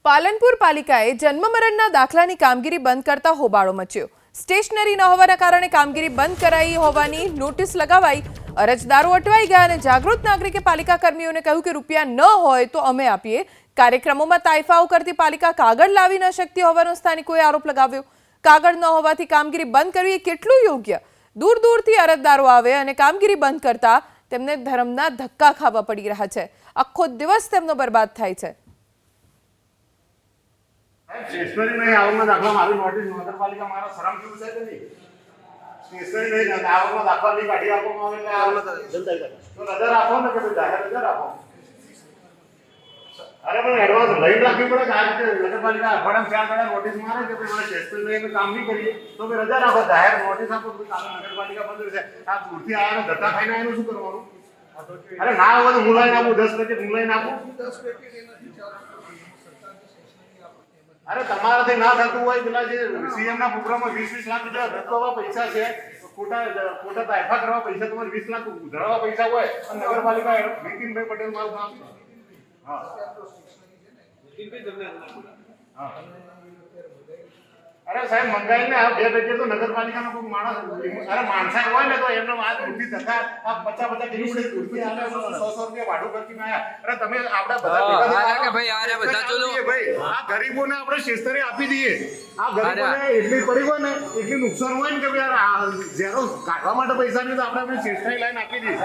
પાલનપુર પાલિકાએ જન્મ મરણના દાખલાની કામગીરી બંધ કરતા હોબાળો મચ્યો। સ્ટેશનરી ન હોવાના કારણે કામગીરી બંધ કરાઈ હોવાની નોટિસ લગાવાઈ। અરજદારો અટવાઈ ગયા અને જાગૃત નાગરિકે પાલિકા કર્મીઓને કહ્યું કે રૂપિયા ન હોય તો અમે આપીએ। કાર્યક્રમોમાં તાઇફાઓ કરતી પાલિકા કાગળ લાવી ન શકતી હોવાનો સ્થાનિકોએ આરોપ લગાવ્યો। કાગળ ન હોવાથી કામગીરી બંધ કરવી એ કેટલું યોગ્ય? દૂર દૂરથી અરજદારો આવે અને કામગીરી બંધ કરતા તેમને ધર્મના ધક્કા ખાવા પડી રહ્યા છે। આખો દિવસ તેમનો બરબાદ થાય છે। स्टेशनरी नहीं आवक में दाखला मारी नोटिस नगरपालिका मारा शरम क्यों है नहीं स्टेशनरी नहीं आवक में दाखला नहीं काटी आपको मामले जनता तो नजर आपो ना कि जाहिर नजर आपो अरे मैं एडवांस लाइन रखी पड़े आज के नगरपालिका बड़म क्या करे नोटिस मारे कि भाई स्टेशनरी में काम नहीं करिए तो फिर नजर आपो जाहिर नोटिस आपको काम नगरपालिका बंद है आप दूरથી आया ने धक्का खाઈને આનું શું કરવાનું અરે ના હોય તો મુલાઈ નાખું 10 પેકેટ મુલાઈ નાખું 10 પેકેટ એનાથી अरे તમારાથી ના થતું હોય પેલા જે સીએમ ના પ્રોગ્રામમાં 20-20 લાખ રૂપિયા ધરવા પૈસા છે ખોટા તાઇફા કરવા પૈસા તમારે 20 લાખ ધરવા પૈસા હોય અને નગરપાલિકા નીતિનભાઈ પટેલ મારું નામ હા નીતિનભાઈ તમને હા अरे साहब मंगाई ने आप 2 पैकेट तो नगरपालिका नो कोई माणस अरे माणसा होय ने तो एमनो आज दूरથી ધક્કા आप 50-50 કિલોમીટર दूरથી આલે 100 રૂપિયા ભાડું ખર્ચીને આયા અરે તમે આપડા બધા ભેગા કે ભાઈ આરે બધા ચલો ભાઈ આ ગરીબોને આપણે સ્ટેશનરી આપી દઈએ આ ગરીબોને એટલી પડી હોય ને એટલી નુકસાન હોય ને કે યાર ઝેરો કાઢવા માટે પૈસા નહીં તો આપણે સ્ટેશનરી લાઈન આપી દઈએ